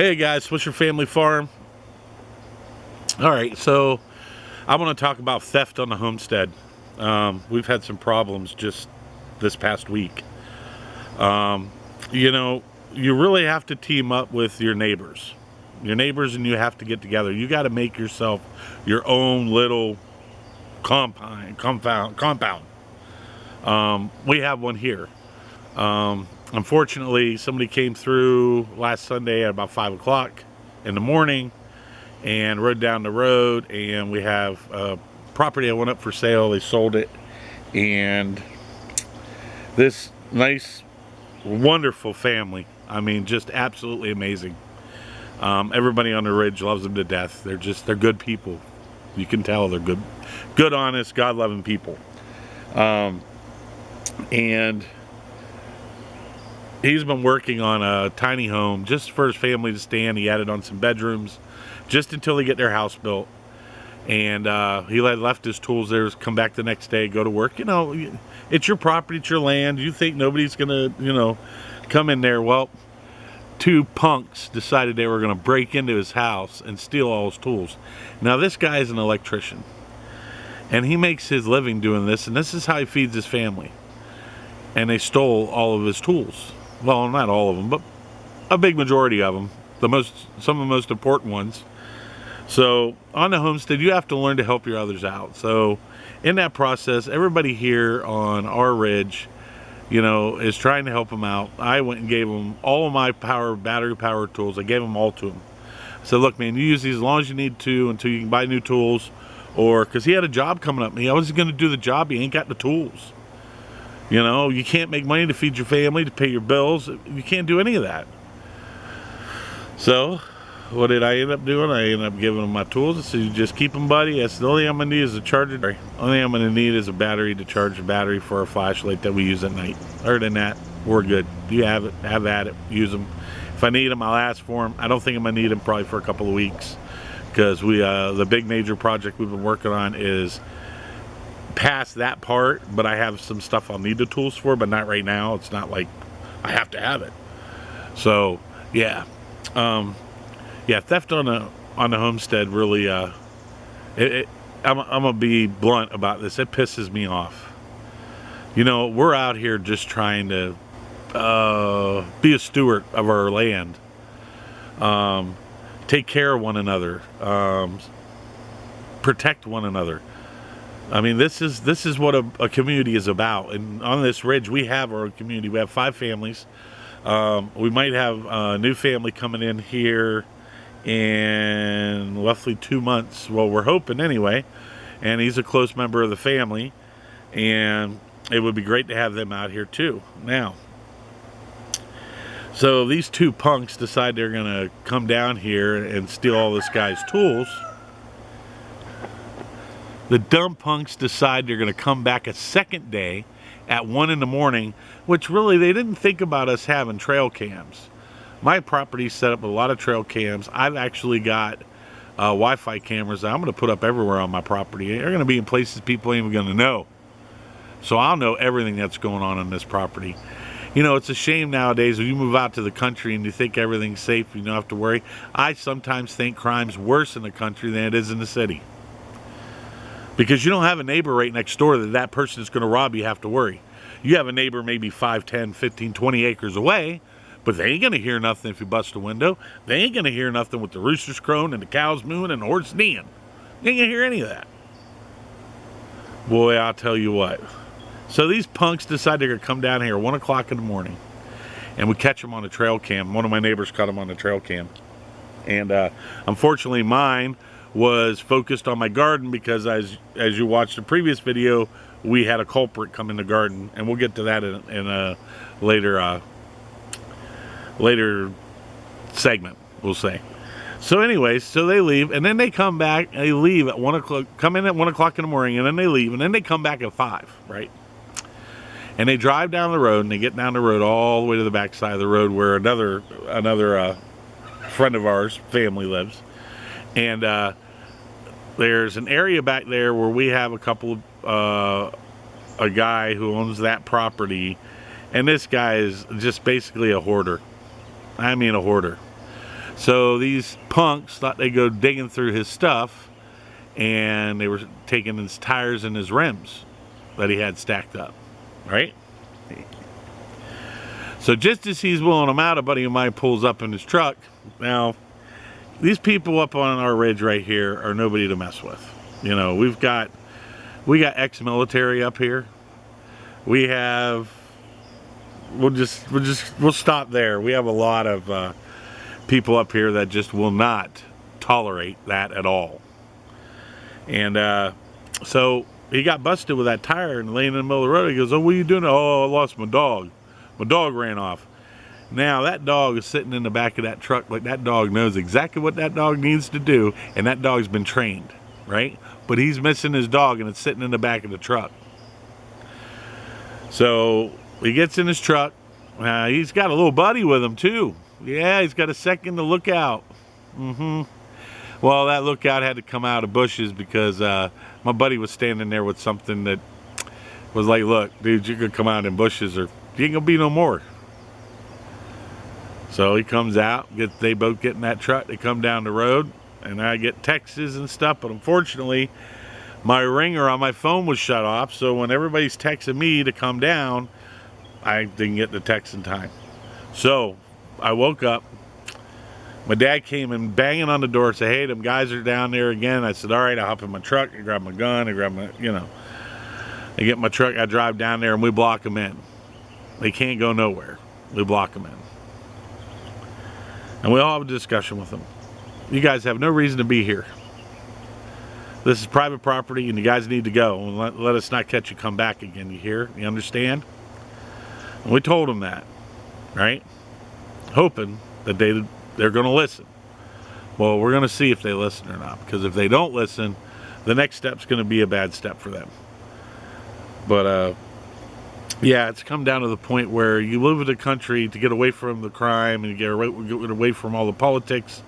Hey guys, Swisher Family Farm. Alright, so I want to talk about theft on the homestead. We've had some problems just this past week. You know, you really have to team up with your neighbors. And you have to get together. You got to make yourself your own little compound. We have one here. Unfortunately, somebody came through last Sunday at about 5 o'clock in the morning and rode down the road, and we have a property that went up for sale. They sold it, and this nice, wonderful family, I mean, just absolutely amazing. Everybody on the ridge loves them to death. They're good people. You can tell they're good, honest, God-loving people. And he's been working on a tiny home just for his family to stay in. He added on some bedrooms just until they get their house built. And he left his tools there, come back the next day, go to work. You know, it's your property, it's your land. You think nobody's going to, you know, come in there. Well, two punks decided they were going to break into his house and steal all his tools. Now, this guy is an electrician, and he makes his living doing this, and this is how he feeds his family. And they stole all of his tools. Well, not all of them, but a big majority of them. Some of the most important ones. So on the homestead, you have to learn to help your others out. So in that process, everybody here on our ridge, you know, is trying to help them out. I went and gave them all of my battery power tools. I gave them all to him. I said, look, man, you use these as long as you need to until you can buy new tools, or because he had a job coming up. I was going to do the job. He ain't got the tools. You know, you can't make money to feed your family, to pay your bills. You can't do any of that. So, what did I end up doing? I ended up giving him my tools. I said, you just keep them, buddy. That's the only thing I'm going to need is a charger. The only thing I'm going to need is a battery to charge the battery for our flashlight that we use at night. Other than that, we're good. You have it, have at it, use them. If I need them, I'll ask for them. I don't think I'm going to need them probably for a couple of weeks, because the big major project we've been working on is past that part, but I have some stuff I'll need the tools for, but not right now. It's not like I have to have it. So yeah, theft on the homestead really, I'm gonna be blunt about this. It pisses me off. You know, we're out here just trying to be a steward of our land, take care of one another, protect one another. I mean, this is what a community is about. And on this ridge, we have our community. We have 5 families. We might have a new family coming in here in roughly 2 months. Well, we're hoping anyway. And he's a close member of the family. And it would be great to have them out here too. Now, so these two punks decide they're going to come down here and steal all this guy's tools. The dumb punks decide they're going to come back a second day at 1 in the morning, which really they didn't think about us having trail cams. My property set up a lot of trail cams. I've actually got Wi-Fi cameras that I'm going to put up everywhere on my property. They're going to be in places people ain't even going to know. So I'll know everything that's going on this property. You know, it's a shame nowadays when you move out to the country and you think everything's safe, you don't have to worry. I sometimes think crime's worse in the country than it is in the city. Because you don't have a neighbor right next door that person is going to rob you, have to worry. You have a neighbor maybe 5, 10, 15, 20 acres away, but they ain't going to hear nothing if you bust a window. They ain't going to hear nothing with the roosters crowing and the cows mooing and the horse kneeing. They ain't going to hear any of that. Boy, I'll tell you what. So these punks decide they're going to come down here at 1 o'clock in the morning, and we catch them on a trail cam. One of my neighbors caught them on the trail cam. And unfortunately mine was focused on my garden, because as you watched the previous video, we had a culprit come in the garden, and we'll get to that in a later segment, we'll say. So anyways, so they leave, and then they come back. They leave at 1 o'clock, come in at 1 o'clock in the morning, and then they leave, and then they come back at 5, right? And they drive down the road, and they get down the road all the way to the back side of the road where another friend of ours, family, lives. And there's an area back there where we have a guy who owns that property, and this guy is just basically a hoarder. I mean, a hoarder. So these punks thought they'd go digging through his stuff, and they were taking his tires and his rims that he had stacked up, right? So just as he's wheeling them out, a buddy of mine pulls up in his truck. Now, these people up on our ridge right here are nobody to mess with. You know, we got ex-military up here. We have, we'll stop there. We have a lot of people up here that just will not tolerate that at all. And so he got busted with that tire and laying in the middle of the road. He goes, "Oh, what are you doing?" "Oh, I lost my dog. My dog ran off." Now that dog is sitting in the back of that truck like that dog knows exactly what that dog needs to do, and that dog's been trained, right? But he's missing his dog and it's sitting in the back of the truck. So he gets in his truck. He's got a little buddy with him too. Yeah, he's got a second to look out. Well, that lookout had to come out of bushes because my buddy was standing there with something that was like, "Look, dude, you could come out in bushes or you ain't gonna be no more." So he comes out, they both get in that truck, they come down the road, and I get texts and stuff, but unfortunately, my ringer on my phone was shut off, so when everybody's texting me to come down, I didn't get the text in time. So I woke up, my dad came in banging on the door, said, "Hey, them guys are down there again." I said, "All right," I hop in my truck, I grab my gun, I grab my, I get my truck, I drive down there, and we block them in. They can't go nowhere. We block them in. And we all have a discussion with them. "You guys have no reason to be here. This is private property and you guys need to go. And let us not catch you come back again. You hear? You understand?" And we told them that, right? Hoping that they're going to listen. Well, we're going to see if they listen or not. Because if they don't listen, the next step's going to be a bad step for them. But, yeah, it's come down to the point where you live in the country to get away from the crime and get away from all the politics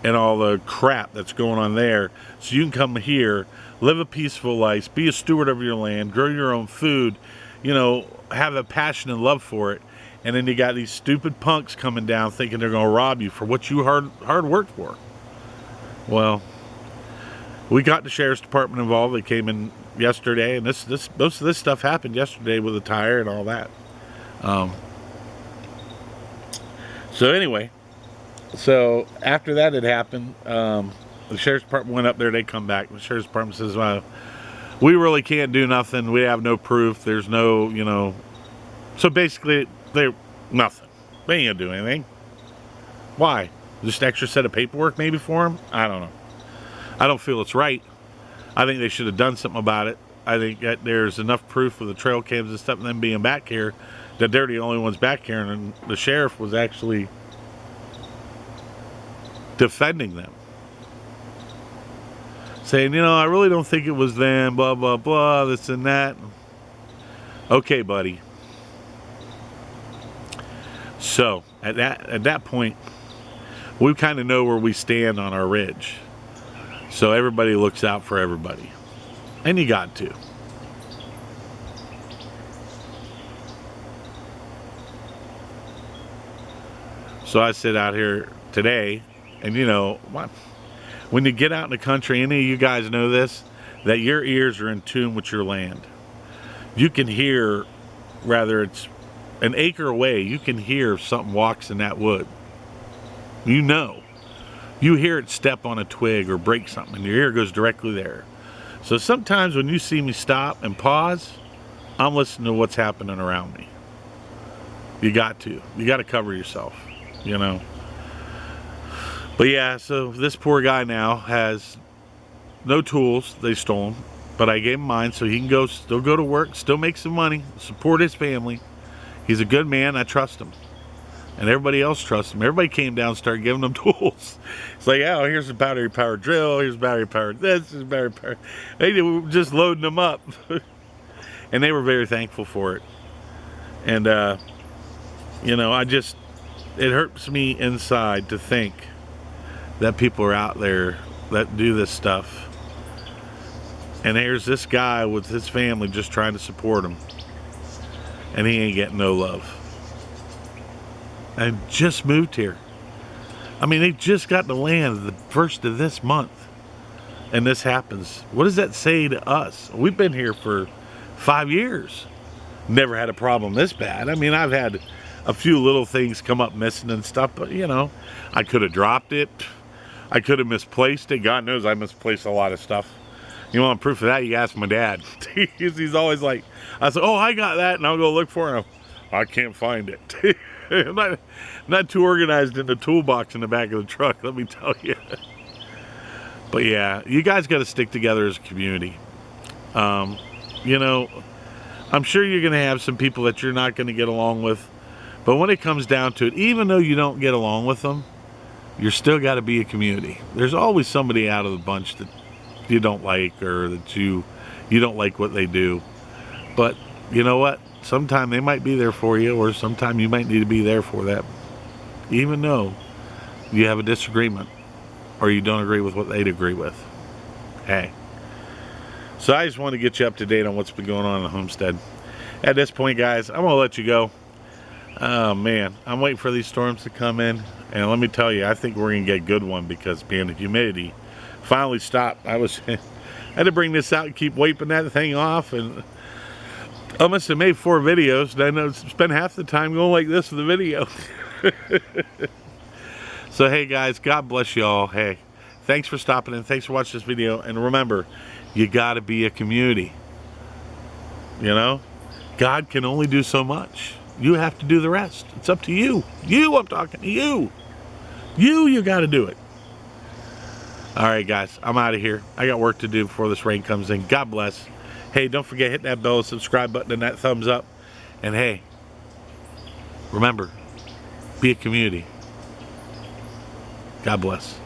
and all the crap that's going on there. So you can come here, live a peaceful life, be a steward of your land, grow your own food, have a passion and love for it. And then you got these stupid punks coming down thinking they're going to rob you for what you hard worked for. Well, we got the sheriff's department involved. They came in yesterday, and most of this stuff happened yesterday with the tire and all that. So anyway, so after that had happened, the sheriff's department went up there. They come back. The sheriff's department says, "Well, we really can't do nothing. We have no proof. There's no, So basically, they're nothing. They ain't gonna do anything. Why? Just an extra set of paperwork maybe for them? I don't know. I don't feel it's right. I think they should have done something about it. I think that there's enough proof with the trail cams and stuff and them being back here that they're the only ones back here, and the sheriff was actually defending them. Saying, "I really don't think it was them, blah, blah, blah, this and that." Okay, buddy. So, at that point, we kind of know where we stand on our ridge. So everybody looks out for everybody. And you got to. So I sit out here today, and when you get out in the country, any of you guys know this, that your ears are in tune with your land. You can hear, whether it's an acre away, you can hear if something walks in that wood. You hear it step on a twig or break something, and your ear goes directly there. So sometimes when you see me stop and pause, I'm listening to what's happening around me. You got to cover yourself, But yeah, so this poor guy now has no tools. They stole him, but I gave him mine so he can still go to work, still make some money, support his family. He's a good man. I trust him. And everybody else trusts him. Everybody came down and started giving them tools. It's like, "Oh, here's a battery-powered drill. Here's battery-powered this. Here's battery-powered..." They were just loading them up. And they were very thankful for it. And, it hurts me inside to think that people are out there that do this stuff. And here's this guy with his family just trying to support him. And he ain't getting no love. I just moved here. I mean, they just got the land the first of this month, and this happens. What does that say to us? We've been here for 5 years. Never had a problem this bad. I mean, I've had a few little things come up missing and stuff, but you know, I could have dropped it. I could have misplaced it. God knows I misplaced a lot of stuff. You want proof of that? You ask my dad. He's always like, I said, oh, I got that, and I'll go look for him. I can't find it. I'm not too organized in the toolbox in the back of the truck, let me tell you. But yeah, you guys got to stick together as a community. You know, I'm sure you're going to have some people that you're not going to get along with. But when it comes down to it, even though you don't get along with them, you're still got to be a community. There's always somebody out of the bunch that you don't like, or that you don't like what they do. But you know what? Sometime they might be there for you, or sometime you might need to be there for that. Even though you have a disagreement, or you don't agree with what they'd agree with. Hey. So I just want to get you up to date on what's been going on in the homestead. At this point, guys, I'm going to let you go. Oh, man. I'm waiting for these storms to come in. And let me tell you, I think we're going to get a good one because, man, the humidity finally stopped. I had to bring this out and keep wiping that thing off. And I must have made 4 videos. Then I spent half the time going like this in the video. So, hey, guys, God bless you all. Hey, thanks for stopping in. Thanks for watching this video. And remember, you got to be a community. You know, God can only do so much. You have to do the rest. It's up to you. I'm talking to you. You got to do it. All right, guys, I'm out of here. I got work to do before this rain comes in. God bless. Hey, don't forget, hit that bell, subscribe button, and that thumbs up. And hey, remember, be a community. God bless.